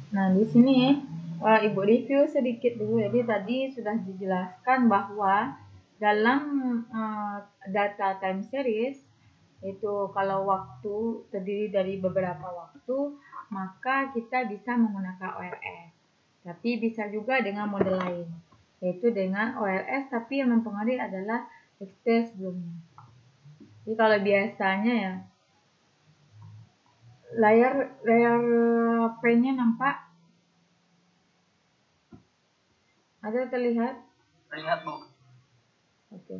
Nah, di sini Ibu review sedikit dulu. Jadi tadi sudah dijelaskan bahwa dalam data time series itu kalau waktu terdiri dari beberapa waktu, maka kita bisa menggunakan OLS. Tapi bisa juga dengan model lain, yaitu dengan OLS tapi yang mempengaruhi adalah XT sebelumnya. Jadi kalau biasanya ya layar pen-nya nampak? Ada terlihat? Terlihat, Bu. Oke.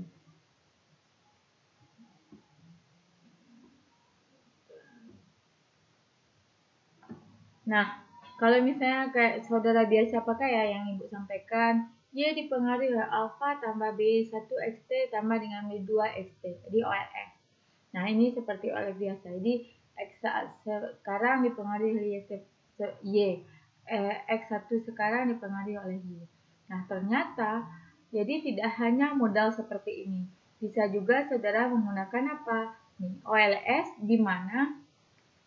Nah, kalau misalnya kayak saudara biasa pakai ya yang Ibu sampaikan, Y dipengaruhi oleh alfa tambah B1 XT tambah dengan B2 XT, jadi OLS. Nah, ini seperti OLS biasa. Jadi sekarang dipengaruhi oleh Y, X1 sekarang dipengaruhi oleh Y. Nah, ternyata jadi tidak hanya modal seperti ini. Bisa juga saudara menggunakan apa? Nih, OLS di mana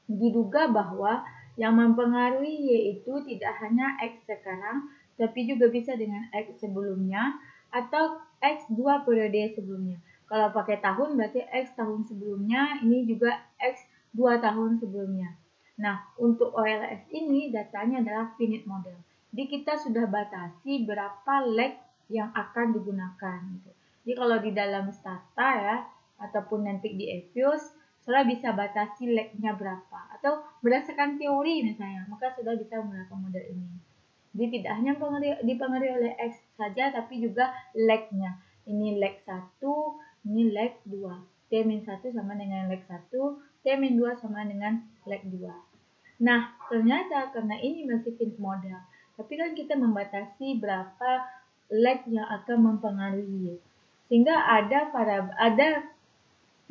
diduga bahwa yang mempengaruhi yaitu tidak hanya X sekarang, tapi juga bisa dengan X sebelumnya atau X 2 periode sebelumnya. Kalau pakai tahun berarti X tahun sebelumnya, ini juga X 2 tahun sebelumnya. Nah, untuk OLS ini datanya adalah finite model. Jadi kita sudah batasi berapa leg yang akan digunakan. Jadi kalau di dalam stata ya, ataupun nanti di EVIOS, saudara bisa batasi leg-nya berapa, atau berdasarkan teori misalnya, maka saudara bisa menggunakan model ini. Jadi tidak hanya dipengaruhi oleh X saja, tapi juga leg-nya. Ini leg 1, ini leg 2. T-1 sama dengan leg 1, T-2 sama dengan leg 2. Nah, ternyata karena ini masih finite model, tapi kan kita membatasi berapa leg yang akan mempengaruhi. Sehingga ada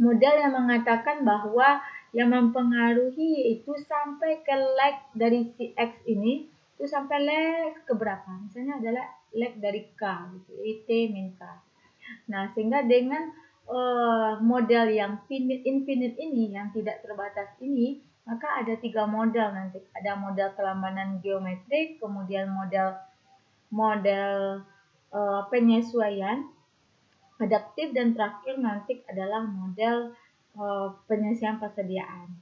model yang mengatakan bahwa yang mempengaruhi yaitu sampai ke leg dari si X ini itu sampai leg ke berapa? Misalnya adalah leg dari K gitu, T min K. Nah, sehingga dengan model yang infinite ini yang tidak terbatas ini, maka ada 3 model nanti. Ada model kelambanan geometrik, kemudian model penyesuaian adaptif, dan terakhir nanti adalah model penyelesaian persediaan.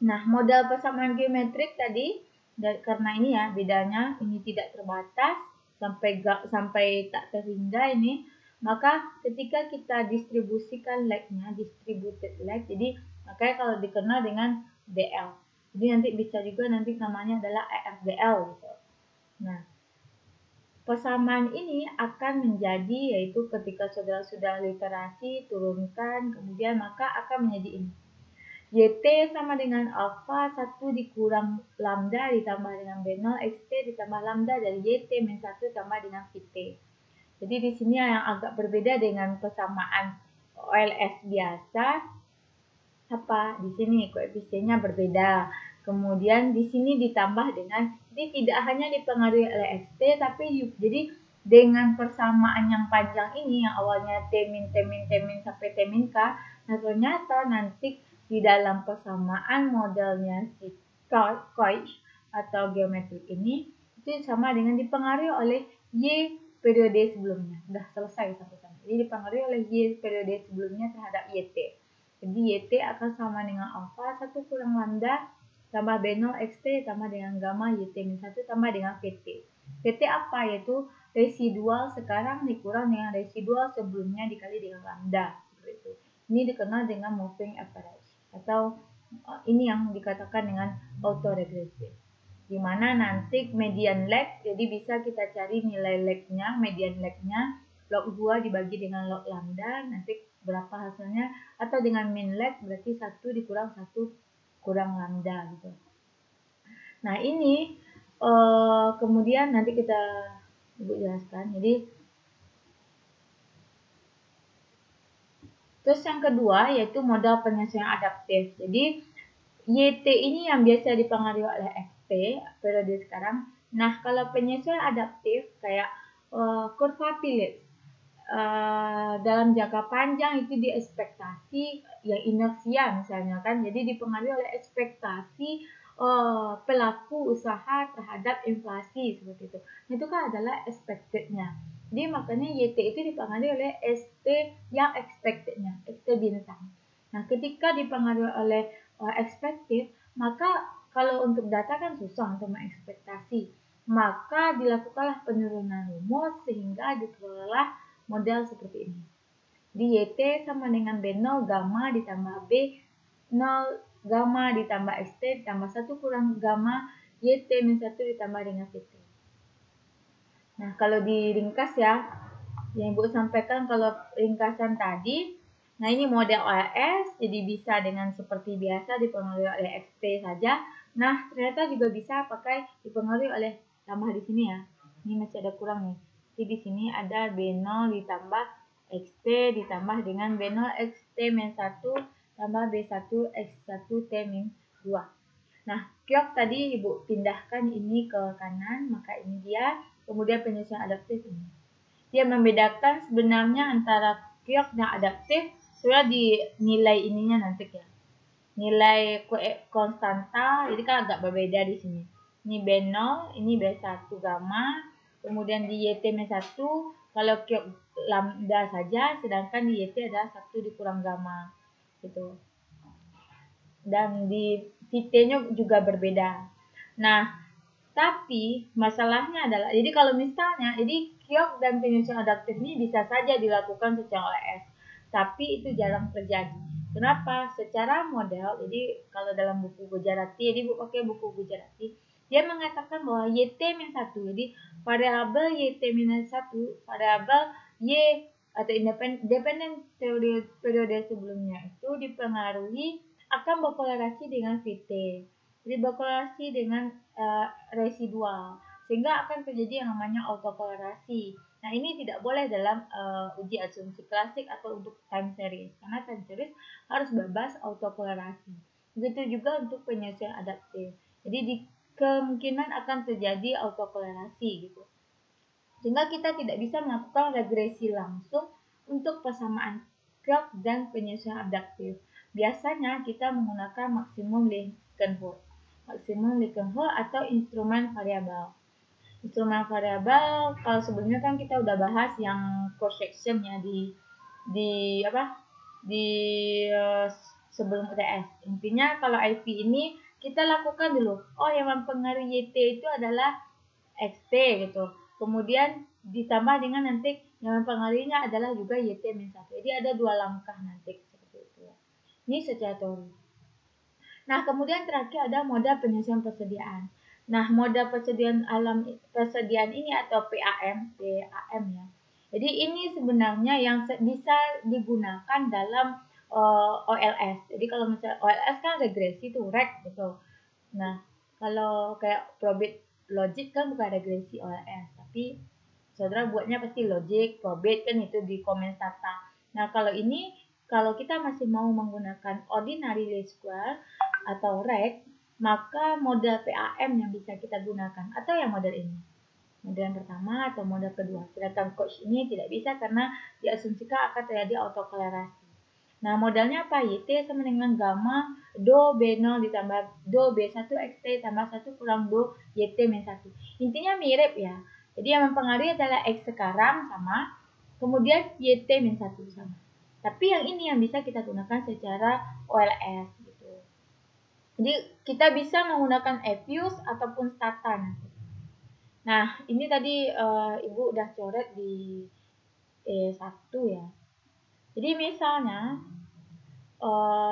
Nah, model persamaan geometrik tadi karena ini ya bedanya ini tidak terbatas sampai tak terhingga ini, maka ketika kita distribusikan leg-nya, distributed leg, jadi makanya kalau dikenal dengan DL. Jadi nanti bisa juga nanti namanya adalah EFDL gitu. Nah, persamaan ini akan menjadi yaitu ketika saudara sudah literasi, turunkan, kemudian maka akan menjadi ini. YT sama dengan alfa 1 dikurang lambda ditambah dengan B0 XT ditambah lambda dari YT min 1 tambah dengan VT. Jadi di sini yang agak berbeda dengan persamaan OLS biasa. Apa? Di sini koefisiennya berbeda. Kemudian di sini ditambah dengan, jadi tidak hanya dipengaruhi oleh XT, tapi jadi dengan persamaan yang panjang ini, yang awalnya T min sampai T min K, nah ternyata nanti di dalam persamaan modelnya si Cauchy atau geometrik ini, itu sama dengan dipengaruhi oleh Y periode sebelumnya. Sudah selesai sampai sana. Jadi dipengaruhi oleh Y periode sebelumnya terhadap YT. Jadi YT akan sama dengan alfa 1 kurang lambda tambah B0 XT tambah dengan gamma YT min 1 tambah dengan VT. VT apa? Yaitu residual sekarang dikurang dengan residual sebelumnya dikali dengan lambda. Seperti itu. Ini dikenal dengan moving average. Atau ini yang dikatakan dengan autoregressive. Di mana nanti median leg, jadi bisa kita cari nilai leg-nya, median leg-nya, log 2 dibagi dengan log lambda, nanti berapa hasilnya, atau dengan min leg berarti 1 dikurang 1 kurang lambda gitu. Nah, ini kemudian nanti kita Ibu jelaskan. Jadi terus yang kedua yaitu modal penyesuaian adaptif. Jadi YT ini yang biasa dipengaruhi oleh XT periode sekarang. Nah, kalau penyesuaian adaptif kayak kurva Phillips. dalam jangka panjang itu di ekspektasi yang inersia misalnya kan, jadi dipengaruhi oleh ekspektasi pelaku usaha terhadap inflasi seperti itu. Itu kan adalah expected-nya. Jadi makanya YT itu dipengaruhi oleh ST yang expected-nya, ST bintang. Nah, ketika dipengaruhi oleh expected, maka kalau untuk data kan susah untuk mengekspektasi. Maka dilakukanlah penurunan rumus sehingga dikelola model seperti ini. Di YT sama dengan B0 gamma ditambah B0 gamma ditambah XT ditambah 1 kurang gamma YT min 1 ditambah dengan VT. Nah, kalau diringkas ya, yang Ibu sampaikan kalau ringkasan tadi, nah ini model OLS, jadi bisa dengan seperti biasa dipengaruhi oleh XT saja. Nah, ternyata juga bisa pakai dipengaruhi oleh tambah di sini ya. Ini masih ada kurang nih. Jadi di sini ada B0 ditambah XT ditambah dengan B0 XT min 1 tambah B1 X1 T min 2. Nah, kiok tadi Ibu pindahkan ini ke kanan, maka ini dia. Kemudian penyesuaian adaptif ini. Dia membedakan sebenarnya antara kiok dan adaptif sudah di nilai ininya nanti ya. Nilai konstanta, jadi kan agak berbeda di sini. Ini B0, ini B1 gamma, kemudian di YT-1 kalau kiok lambda saja, sedangkan di YT ada 1 dikurang gamma gitu. Dan di VT-nya juga berbeda. Nah, tapi masalahnya adalah, jadi kalau misalnya, jadi kiok dan penyesuaian adaptif ini bisa saja dilakukan secara OLS, tapi itu jarang terjadi. Kenapa? Secara model, jadi kalau dalam buku Gujarati, jadi pakai buku Gujarati, dia mengatakan bahwa YT-1, jadi variabel YT-1, variabel Y atau independen periode sebelumnya itu dipengaruhi akan berkorelasi dengan VT. Jadi berkorelasi dengan residual, sehingga akan terjadi yang namanya autokorelasi. Nah, ini tidak boleh dalam uji asumsi klasik atau untuk time series, karena time series harus bebas autokorelasi. Begitu juga untuk penyesuaian adaptif. Jadi kemungkinan akan terjadi autokorelasi gitu. Sehingga kita tidak bisa melakukan regresi langsung untuk persamaan kiok dan penyesuaian adaptif. Biasanya kita menggunakan maksimum Likkenhult. Maksimum Likkenhult atau instrumen variabel. Instrumen variabel kalau sebelumnya kan kita udah bahas yang cross section ya di sebelum UTS. Intinya kalau IP ini kita lakukan dulu. Oh, yang mempengaruhi YT itu adalah XT gitu. Kemudian ditambah dengan nanti yang mempengaruhinya adalah juga YT-1. Jadi ada 2 langkah nanti seperti itu. Ini secara teori. Nah, kemudian terakhir ada modal penyesuaian persediaan. Nah, modal persediaan ini atau PAM ya. Jadi ini sebenarnya yang bisa digunakan dalam OLS. Jadi kalau misalnya OLS kan regresi tuh reg gitu. Nah, kalau kayak probit logic kan bukan regresi OLS, tapi saudara buatnya pasti logic, probit kan itu di comment data. Nah, kalau ini kalau kita masih mau menggunakan ordinary least square atau reg, maka model PAM yang bisa kita gunakan atau yang model ini. Model yang pertama atau model kedua. Sedangkan coach ini tidak bisa karena diasumsikan akan terjadi autokorelasi. Nah, modalnya apa? YT sama dengan gamma do B0 ditambah do B1 XT tambah 1 kurang do YT min 1. Intinya mirip ya. Jadi yang mempengaruhi adalah X sekarang sama, kemudian YT min 1 sama. Tapi yang ini yang bisa kita gunakan secara OLS gitu. Jadi kita bisa menggunakan Evius ataupun Stata nanti. Nah, ini tadi Ibu udah coret di E1 ya. Jadi misalnya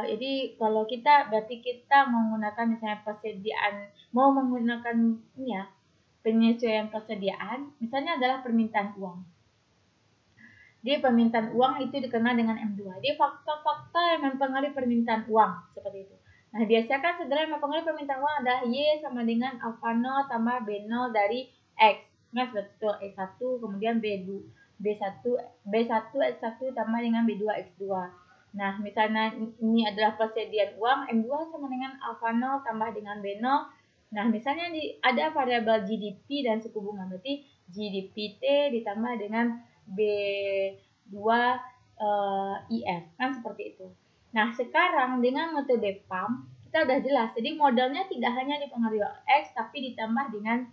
jadi kalau berarti kita menggunakan misalnya mau menggunakan ini ya, penyesuaian persediaan, misalnya adalah permintaan uang. Jadi permintaan uang itu dikenal dengan M2. Jadi fakta-fakta yang mempengaruhi permintaan uang seperti itu. Nah, biasanya kan saudara yang mempengaruhi permintaan uang adalah Y sama dengan alpha 0 tambah B0 dari X. Nah, betul X1 kemudian B1 X1 tambah dengan B2 X2. Nah, misalnya ini adalah persediaan uang, M2 sama dengan alpha 0 tambah dengan B0. Nah, misalnya ada variabel GDP dan suku bunga, berarti GDP T ditambah dengan B2 IF, kan seperti itu. Nah, sekarang dengan metode PAM kita udah jelas. Jadi modelnya tidak hanya dipengaruhi oleh X tapi ditambah dengan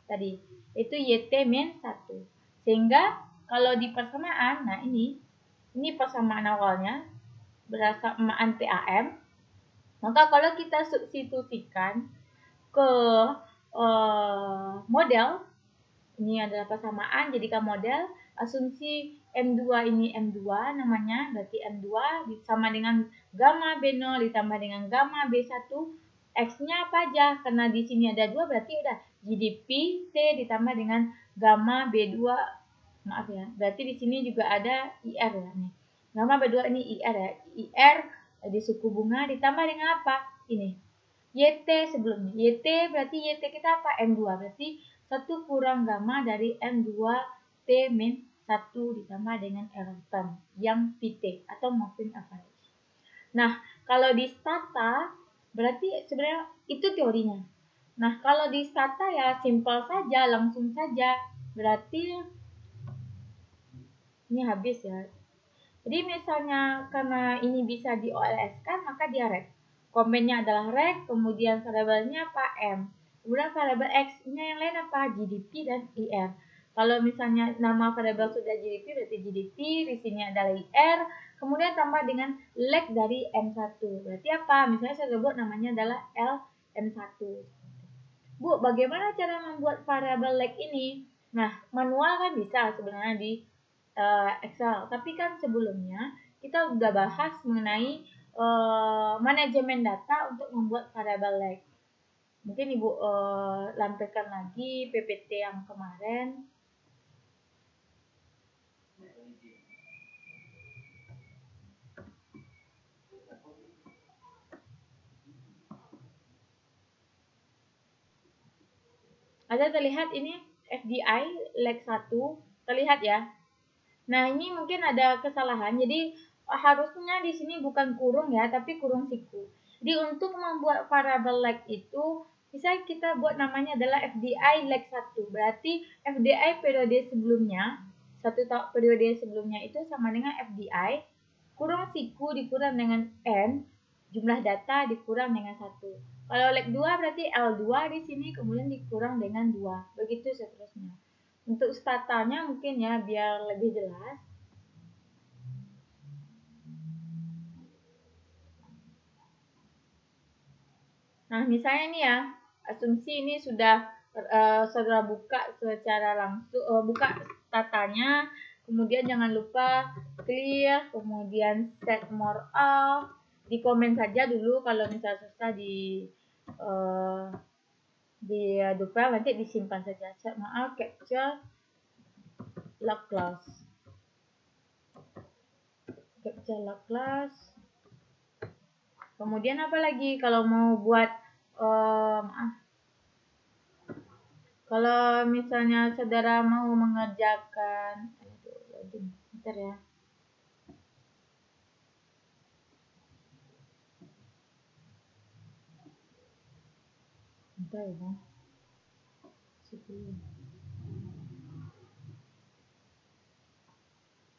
tadi itu YT-1. Sehingga kalau di persamaan, nah ini persamaan awalnya persamaan PAM. Maka kalau kita substitusikan ke model, ini adalah persamaan, jadikan model, asumsi M2 ini M2 namanya, berarti M2 sama dengan gamma B0 ditambah dengan gamma B1, X-nya apa aja? Karena di sini ada 2, berarti udah GDP T ditambah dengan gamma B2, maaf ya, berarti di sini juga ada IR ya, nih. Gamma B2 ini IR ya, IR di suku bunga ditambah dengan apa? Ini YT sebelumnya. YT berarti YT kita apa? M2. Berarti 1 kurang gamma dari M2 T-1 ditambah dengan error term yang PT atau moving average. Nah, kalau di stata berarti sebenarnya itu teorinya. Nah, kalau di stata ya simpel saja, langsung saja. Berarti ini habis ya. Jadi misalnya karena ini bisa di OLS-kan, maka dia rek. Komennya adalah rek, kemudian variabelnya apa? M. Kemudian variabel X-nya yang lain apa? GDP dan IR. Kalau misalnya nama variabel sudah GDP, berarti GDP, di sini adalah IR, kemudian tambah dengan lag dari M1. Berarti apa? Misalnya saya sebut namanya adalah LM1. Bu, bagaimana cara membuat variabel lag ini? Nah, manual kan bisa sebenarnya di Excel. Tapi kan sebelumnya kita udah bahas mengenai manajemen data untuk membuat variabel lag. Mungkin Ibu lampirkan lagi PPT yang kemarin. Ada terlihat ini FDI lag 1, terlihat ya. Nah, ini mungkin ada kesalahan. Jadi harusnya di sini bukan kurung ya, tapi kurung siku. Jadi untuk membuat variabel lag itu bisa kita buat namanya adalah FDI lag 1. Berarti FDI periode sebelumnya, periode sebelumnya itu sama dengan FDI kurang siku dikurang dengan N, jumlah data dikurang dengan 1. Kalau lag 2 berarti L2 di sini kemudian dikurang dengan 2. Begitu seterusnya. Untuk statanya mungkin ya biar lebih jelas. Nah, misalnya ini ya, asumsi ini sudah saudara buka secara langsung, buka statanya, kemudian jangan lupa clear, kemudian set more all, di komen saja dulu kalau misalnya susah di file, nanti disimpan saja. Set more all, capture log class, capture log class. Kemudian apa lagi kalau mau buat kalau misalnya saudara mau mengerjakan, bentar ya. Bentar ya.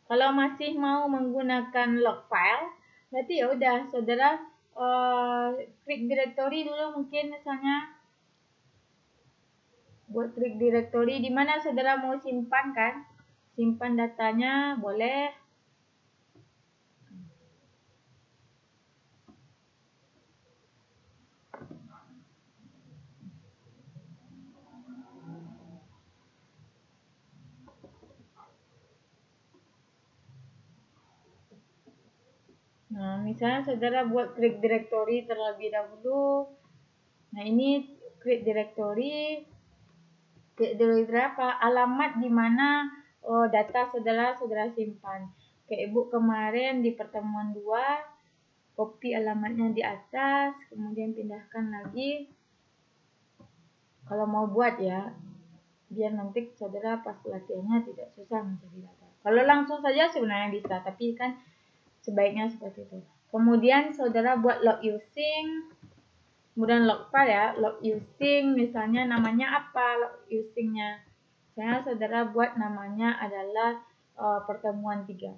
Kalau masih mau menggunakan log file, berarti ya udah saudara klik directory dulu, mungkin misalnya buat klik directory di mana saudara mau simpan kan, simpan datanya boleh. Nah, misalnya saudara buat klik directory terlebih dahulu. Nah, ini klik directory apa? Alamat di mana data saudara simpan. Kayak Ibu kemarin di pertemuan 2, copy alamatnya di atas, kemudian pindahkan lagi. Kalau mau buat ya, biar nanti saudara pas latihannya tidak susah mencari data. Kalau langsung saja sebenarnya bisa, tapi kan sebaiknya seperti itu. Kemudian saudara buat log using, kemudian log file ya, log using misalnya namanya apa log usingnya. Misalnya saudara buat namanya adalah pertemuan 3.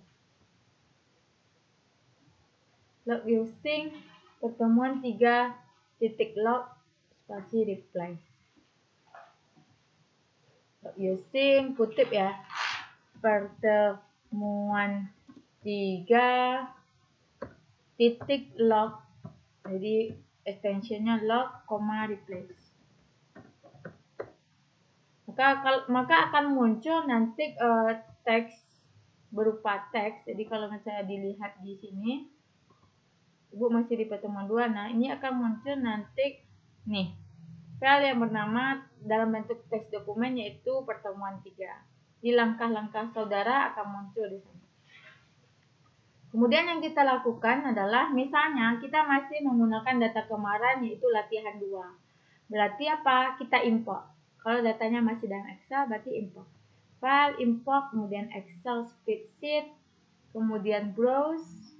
Log using pertemuan 3 titik log spasi reply. Log using kutip ya. Pertemuan 3 titik log. Jadi extensionnya log, replace. Maka akan muncul nanti teks berupa teks. Jadi kalau misalnya dilihat di sini, Ibu masih di pertemuan 2. Nah, ini akan muncul nanti nih file yang bernama dalam bentuk teks dokumen yaitu pertemuan 3. Di langkah-langkah saudara akan muncul di sana. Kemudian yang kita lakukan adalah misalnya kita masih menggunakan data kemarin yaitu latihan 2. Berarti apa? Kita import. Kalau datanya masih dalam Excel berarti import. File, import, kemudian Excel spreadsheet, kemudian browse,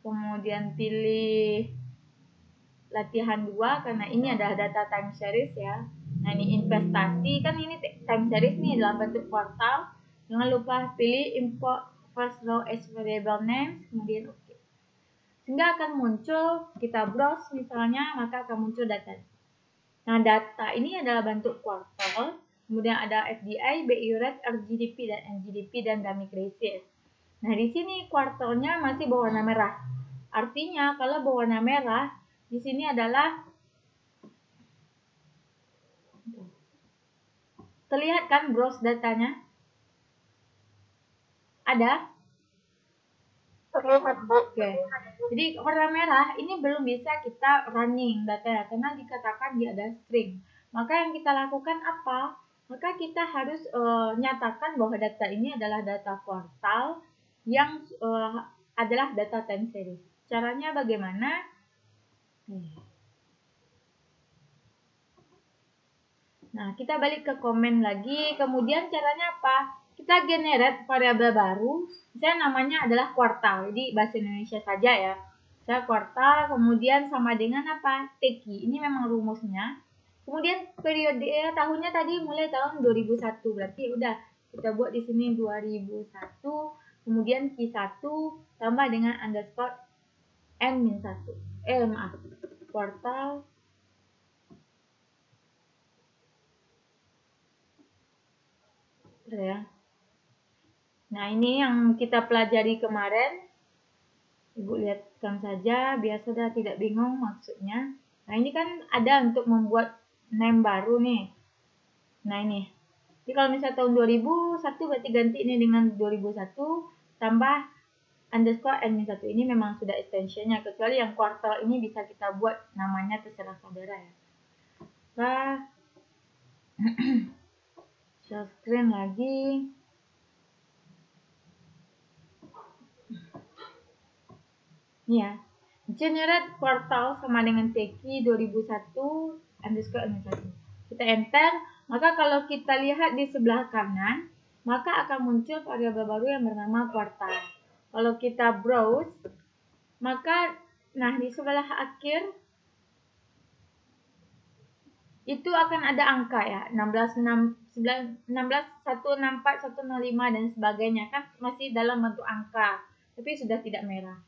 kemudian pilih latihan 2 karena ini adalah data time series ya. Nah, ini investasi kan ini time series nih dalam bentuk kuartal. Jangan lupa pilih import first row as variable names, kemudian oke. Sehingga akan muncul, kita browse misalnya, maka akan muncul data. Nah, data ini adalah bentuk kuartal, kemudian ada FDI, BI rate, RGDP dan NGDP dan dynamic ratios. Nah, di sini kuartalnya masih berwarna merah. Artinya kalau berwarna merah, di sini adalah terlihat kan browse datanya? Ada? Oke. Jadi warna merah ini belum bisa kita running datanya karena dikatakan dia ada string. Maka yang kita lakukan apa? Maka kita harus nyatakan bahwa data ini adalah data kuartal yang adalah data time series. Caranya bagaimana? Nah, kita balik ke komen lagi. Kemudian caranya apa? Kita generate variabel baru. Misalnya namanya adalah kuartal. Jadi bahasa Indonesia saja ya. Saya kuartal, kemudian sama dengan apa? TK. Ini memang rumusnya. Kemudian periode tahunnya tadi mulai tahun 2001. Berarti udah kita buat di sini 2001. Kemudian Q1 tambah dengan underscore N-1. Kuartal ya. Nah, ini yang kita pelajari kemarin. Ibu lihatkan saja biar saudara tidak bingung maksudnya. Nah, ini kan ada untuk membuat name baru nih. Nah, ini. Jadi kalau misalnya tahun 2001 berarti ganti ini dengan 2001 tambah underscore N-1. Ini memang sudah extensionnya. Kecuali yang kuartal ini bisa kita buat namanya terserah saudara ya. Nah, share screen lagi. Ini ya. Generate kuartal sama dengan TK 2001 underscore N1. Kita enter, maka kalau kita lihat di sebelah kanan, maka akan muncul variabel baru yang bernama kuartal. Kalau kita browse, maka nah di sebelah akhir itu akan ada angka ya, 16, 164, 105 dan sebagainya kan masih dalam bentuk angka, tapi sudah tidak merah.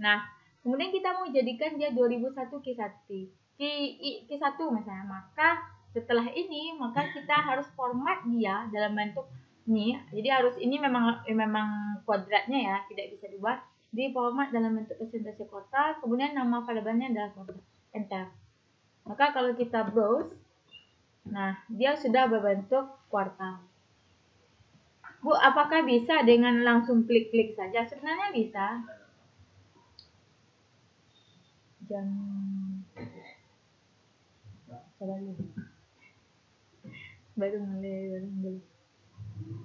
Nah, kemudian kita mau jadikan dia 2001 Q1 misalnya, maka setelah ini maka kita harus format dia dalam bentuk ini. Jadi harus ini memang kuadratnya ya, tidak bisa diubah. Di format dalam bentuk presentasi kuartal, kemudian nama variabelnya adalah kuartal. Enter. Maka kalau kita browse, nah dia sudah berbentuk kuartal. Bu, apakah bisa dengan langsung klik-klik saja? Sebenarnya bisa. Baru mulai.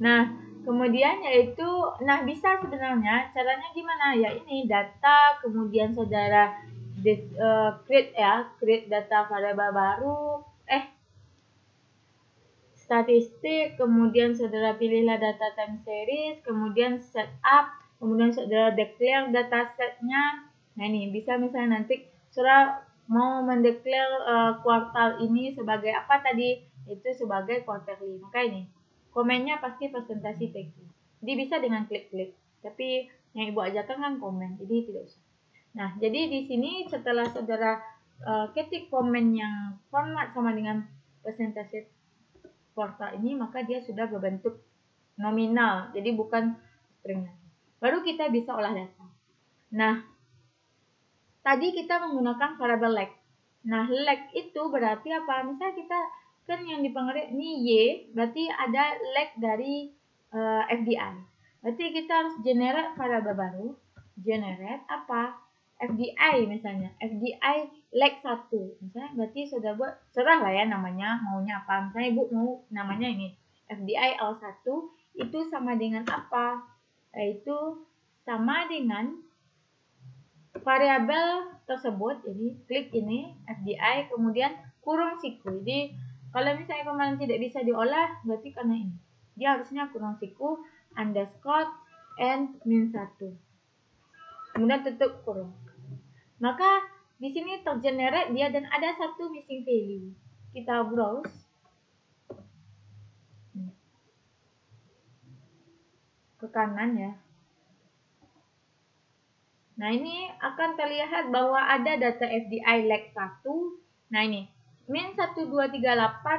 Nah, kemudian yaitu, nah bisa sebenarnya caranya gimana? Ya ini data, kemudian saudara create data variabel baru, statistik, kemudian saudara pilihlah data time series, kemudian setup, kemudian saudara declare data setnya. Nah ini bisa misalnya nanti saudara mau mendeklar kuartal ini sebagai apa tadi? Itu sebagai quarterly. Maka ini komennya pasti presentasi TK. Jadi bisa dengan klik-klik. Tapi yang Ibu ajarkan kan komen, jadi tidak usah. Nah, jadi di sini setelah saudara ketik komen yang format sama dengan persentase kuartal ini, maka dia sudah berbentuk nominal, jadi bukan string lagi. Baru kita bisa olah data. Nah, tadi kita menggunakan variabel lag. Nah, lag itu berarti apa? Misalnya kita kan yang dipengaruhi ini Y, berarti ada lag dari FDI. Berarti kita harus generate variabel baru. Generate apa? FDI misalnya. FDI lag 1. Misalnya berarti sudah buat, serah lah ya namanya, maunya apa. Misalnya Ibu mau namanya ini. FDI L1 itu sama dengan apa? Yaitu sama dengan variabel tersebut. Jadi klik ini FDI kemudian kurung siku. Jadi kalau misalnya kemarin tidak bisa diolah, berarti karena ini. Dia harusnya kurung siku underscore and min 1. Kemudian tutup kurung. Maka di sini tergenerate dia dan ada satu missing value. Kita browse. Ke kanan ya. Nah, ini akan terlihat bahwa ada data FDI lag 1. Nah, ini min 1238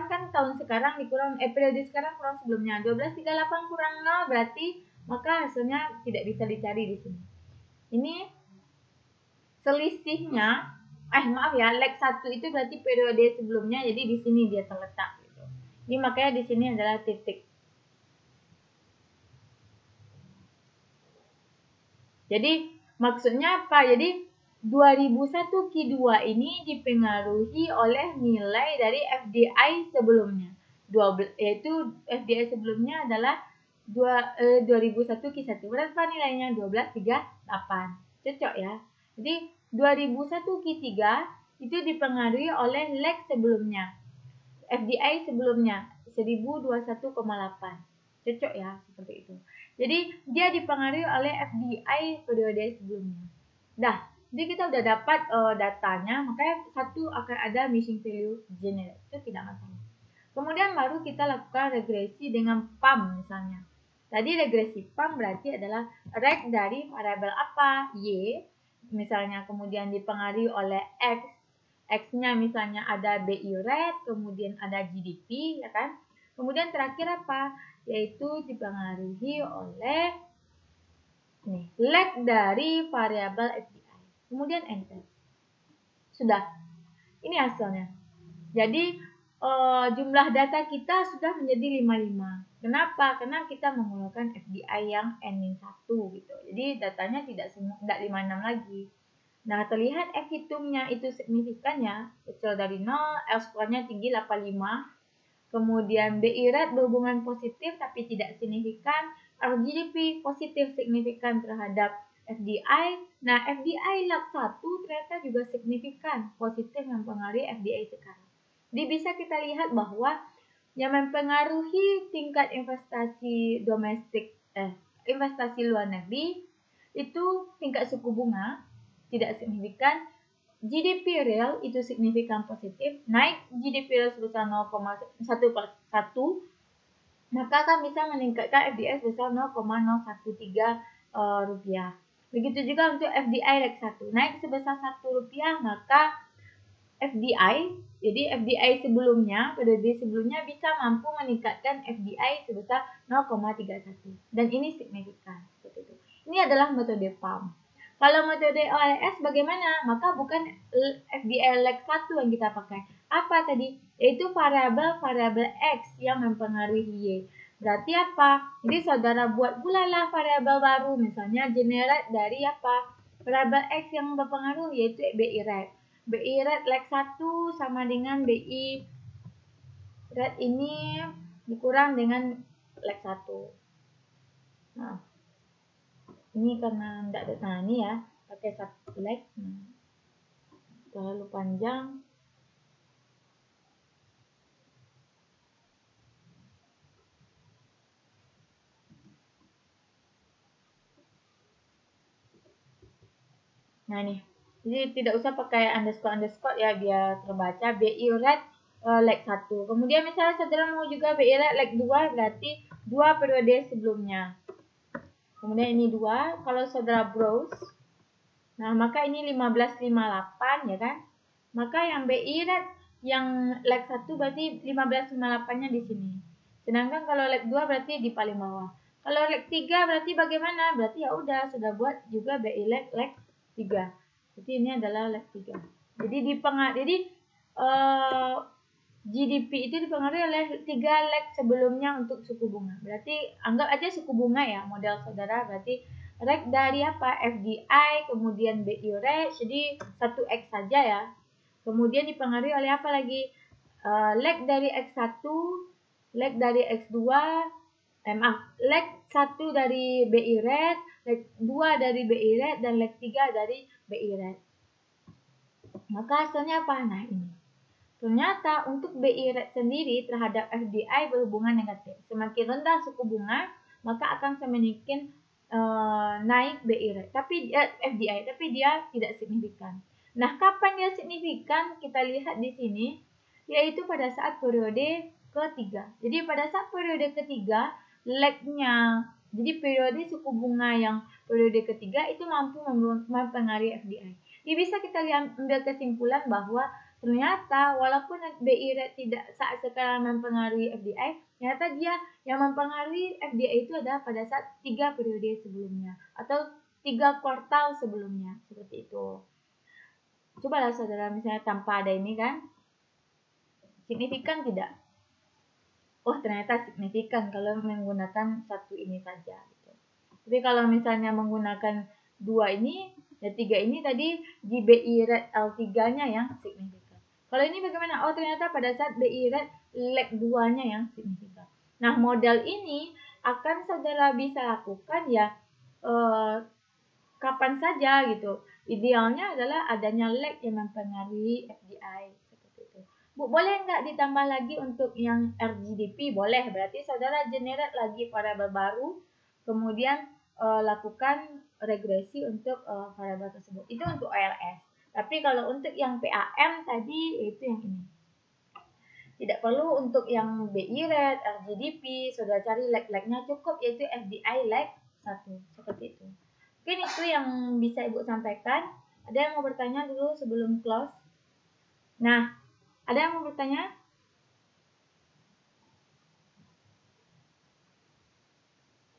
kan tahun sekarang dikurang periode sekarang kurang sebelumnya. 1238 kurang 0 berarti maka hasilnya tidak bisa dicari di sini. Ini selisihnya maaf ya, lag 1 itu berarti periode sebelumnya, jadi di sini dia terletak gitu. Ini makanya di sini adalah titik. Jadi maksudnya apa? Jadi 2001 Q2 ini dipengaruhi oleh nilai dari FDI sebelumnya. Yaitu FDI sebelumnya adalah 2001 Q1. Berapa nilainya? 1238. Cocok ya. Jadi 2001 Q3 itu dipengaruhi oleh lag sebelumnya. FDI sebelumnya 1021,8. Cocok ya, seperti itu. Jadi dia dipengaruhi oleh FDI periode sebelumnya. Dah, jadi kita udah dapat datanya, makanya satu akan ada missing value generate. Itu tidak masalah. Kemudian baru kita lakukan regresi dengan PAM misalnya. Tadi regresi PAM berarti adalah reg dari variabel apa? Y. Misalnya kemudian dipengaruhi oleh X. X-nya misalnya ada BI rate, kemudian ada GDP, ya kan? Kemudian terakhir apa? Yaitu dipengaruhi oleh lag dari variabel FDI. Kemudian enter. Sudah. Ini hasilnya. Jadi jumlah data kita sudah menjadi 55. Kenapa? Karena kita menggunakan FDI yang N-1 gitu. Jadi datanya tidak 56 lagi. Nah, terlihat F hitungnya itu signifikannya kecil dari 0, L skornya tinggi 85. Kemudian BI rate berhubungan positif tapi tidak signifikan. GDP positif signifikan terhadap FDI. Nah, FDI lag 1 ternyata juga signifikan positif mempengaruhi FDI sekarang. Jadi bisa kita lihat bahwa yang mempengaruhi tingkat investasi domestik, investasi luar negeri itu tingkat suku bunga tidak signifikan. GDP real itu signifikan positif, naik GDP real sebesar 0,1%, maka akan bisa meningkatkan FDI sebesar 0,013 rupiah. Begitu juga untuk FDI lag 1, naik sebesar 1 rupiah, maka FDI, jadi FDI sebelumnya, periode sebelumnya bisa mampu meningkatkan FDI sebesar 0,31. Dan ini signifikan. Seperti itu. Ini adalah metode PAM. Kalau metode OLS bagaimana? Maka bukan FDI lag 1 yang kita pakai. Apa tadi? Yaitu variabel X yang mempengaruhi Y. Berarti apa? Jadi saudara buat pula lah variabel baru. Misalnya generate dari apa? Variabel X yang berpengaruh yaitu BI rate. BI rate lag 1 sama dengan BI rate ini dikurang dengan lag 1. Nah, ini karena tidak ada, nah ini ya, pakai 1 lag. Terlalu panjang. Nah ini, jadi tidak usah pakai underscore ya biar terbaca. BI rate lag 1. Kemudian misalnya saudara mau juga BI rate lag 2 berarti 2 periode sebelumnya. Kemudian ini 2. Kalau saudara browse, nah maka ini 1558 ya kan. Maka yang BI rate yang leg 1 berarti 1558-nya di sini. Sedangkan kalau leg 2 berarti di paling bawah. Kalau leg 3 berarti bagaimana? Berarti ya udah sudah buat juga BI leg 3. Jadi ini adalah leg 3. Jadi GDP itu dipengaruhi oleh 3 leg sebelumnya untuk suku bunga. Berarti anggap aja suku bunga ya model saudara. Berarti leg dari apa? FDI, kemudian BI rate, jadi 1X saja ya. Kemudian dipengaruhi oleh apa lagi? Leg dari X1, leg dari X2, leg 1 dari BI rate, leg 2 dari BI rate, dan leg 3 dari BI rate. Maka hasilnya apa? Nah ini. Ternyata untuk BI rate sendiri terhadap FDI berhubungan negatif. Semakin rendah suku bunga, maka akan semakin naik BI rate. Tapi FDI, tapi dia tidak signifikan. Nah, kapan dia signifikan? Kita lihat di sini, yaitu pada saat periode ketiga. Jadi pada saat periode ketiga, leg-nya, jadi periode suku bunga yang periode ketiga itu mampu mempengaruhi FDI. Jadi bisa kita ambil kesimpulan bahwa ternyata walaupun BI rate tidak saat sekarang mempengaruhi FDI, ternyata dia yang mempengaruhi FDI itu adalah pada saat 3 periode sebelumnya atau 3 kuartal sebelumnya, seperti itu. Cobalah saudara misalnya tanpa ada ini kan, signifikan tidak? Oh ternyata signifikan kalau menggunakan satu ini saja. Gitu. Tapi kalau misalnya menggunakan 2 ini, dan 3 ini tadi di BI rate L3-nya yang signifikan. Kalau ini bagaimana? Oh ternyata pada saat BI rate leg 2-nya yang signifikan. Nah model ini akan saudara bisa lakukan ya kapan saja gitu. Idealnya adalah adanya leg yang mempengaruhi FDI seperti itu. Bu, boleh nggak ditambah lagi untuk yang RGDP? Boleh. Berarti saudara generate lagi variabel baru, kemudian lakukan regresi untuk variabel tersebut. Itu untuk OLS. Tapi kalau untuk yang PAM tadi itu yang ini. Tidak perlu untuk yang BI rate, RGDP, saudara cari leg-legnya cukup yaitu FDI leg 1. Seperti itu. Mungkin itu yang bisa Ibu sampaikan. Ada yang mau bertanya dulu sebelum close? Nah, ada yang mau bertanya?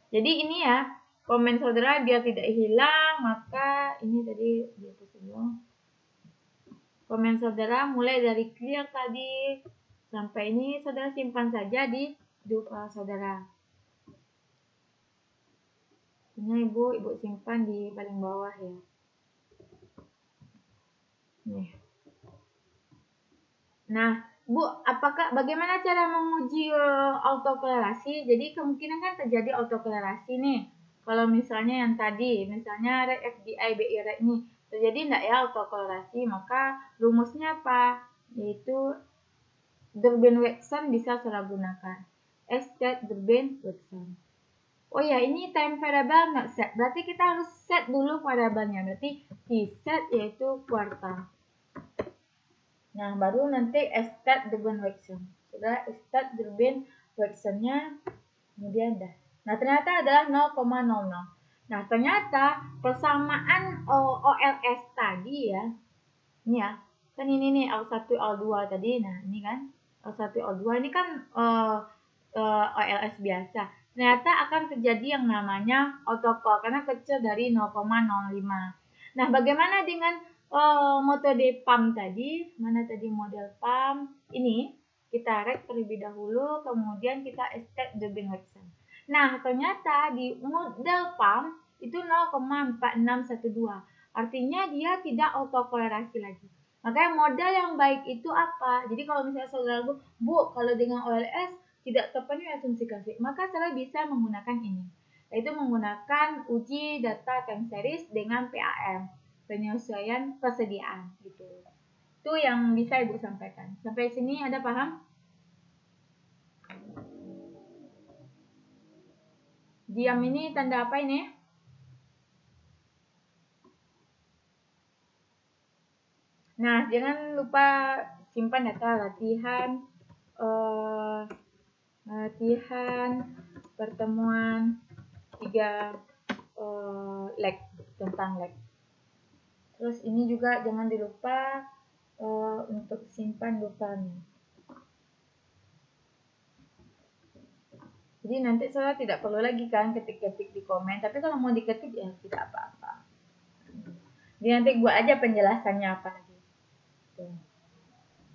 Jadi ini ya, komen saudara biar tidak hilang, maka ini tadi dihapus semua. Komen saudara mulai dari clear tadi sampai ini saudara simpan saja di saudara. Ini ibu simpan di paling bawah ya. Nih. Nah, Bu, bagaimana cara menguji autokorelasi? Jadi kemungkinan kan terjadi autokorelasi nih. Kalau misalnya yang tadi, misalnya FDI BI rate ini terjadi enggak ya autokorelasi, maka rumusnya apa? Yaitu Durbin-Watson bisa saudara gunakan. Stat Durbin-Watson. Oh ya, ini time variable nggak set. Berarti kita harus set dulu variabelnya. Berarti di set yaitu kuartal. Nah, baru nanti stat Durbin-Watson. Sudah stat Durbin-Watsonnya kemudian dah. Nah, ternyata adalah 0,00. Nah, ternyata persamaan OLS tadi ya. Ini ya. Kan ini nih L1 L2 tadi. Nah, ini kan L1 L2 ini kan OLS biasa. Ternyata akan terjadi yang namanya autocall karena kecil dari 0,05. Nah, bagaimana dengan metode PAM tadi? Mana tadi model PAM? Ini kita rek terlebih dahulu, kemudian kita stat Durbin-Watson. Nah, ternyata di model PAM itu 0,4612. Artinya dia tidak autokorelasi lagi. Makanya modal yang baik itu apa? Jadi kalau misalnya saudara Bu, kalau dengan OLS tidak terpenuhi asumsi klasik, maka saudara bisa menggunakan ini. Yaitu menggunakan uji data time series dengan PAM, penyesuaian persediaan gitu. Itu yang bisa Ibu sampaikan. Sampai sini ada paham? Diam ini tanda apa ini? Nah, jangan lupa simpan data latihan pertemuan 3 lag, tentang lag. Terus ini juga jangan dilupa untuk simpan dokumen. Jadi nanti saya tidak perlu lagi kan ketik-ketik di komen, tapi kalau mau diketik ya tidak apa-apa. Jadi nanti buat aja penjelasannya apa lagi.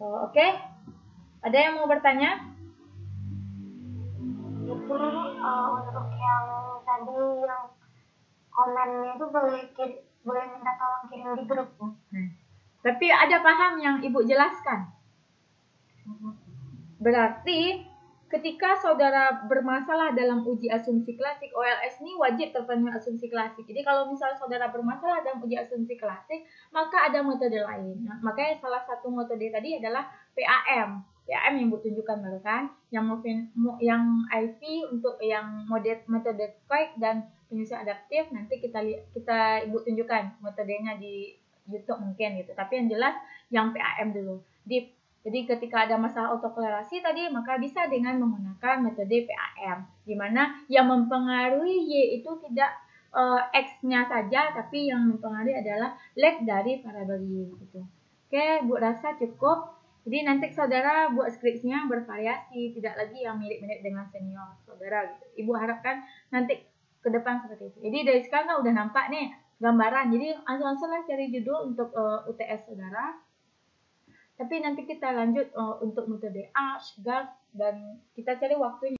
Oke? Ada yang mau bertanya? Itu untuk yang tadi yang komennya itu boleh minta tolong kirim di grup ya. Tapi ada paham yang Ibu jelaskan? Berarti ketika saudara bermasalah dalam uji asumsi klasik, OLS ini wajib terpenuhi asumsi klasik. Jadi kalau misalnya saudara bermasalah dalam uji asumsi klasik, maka ada metode lain. Nah, makanya salah satu metode tadi adalah PAM. PAM yang Ibu tunjukkan baru kan, yang IV untuk yang metode Koek dan penyusunan adaptif, nanti kita Ibu tunjukkan metodenya di YouTube mungkin gitu. Tapi yang jelas yang PAM dulu. Jadi ketika ada masalah autokorelasi tadi, maka bisa dengan menggunakan metode PAM, di mana yang mempengaruhi Y itu tidak X-nya saja, tapi yang mempengaruhi adalah lag dari variabel Y. Gitu. Oke, Bu rasa cukup. Jadi nanti saudara buat skripsinya bervariasi, tidak lagi yang mirip-mirip dengan senior saudara. Gitu. Ibu harapkan nanti ke depan seperti itu. Jadi dari sekarang kan udah nampak nih gambaran. Jadi langsung lah cari judul untuk UTS saudara. Tapi nanti kita lanjut untuk metode ASH, GARS, dan kita cari waktunya.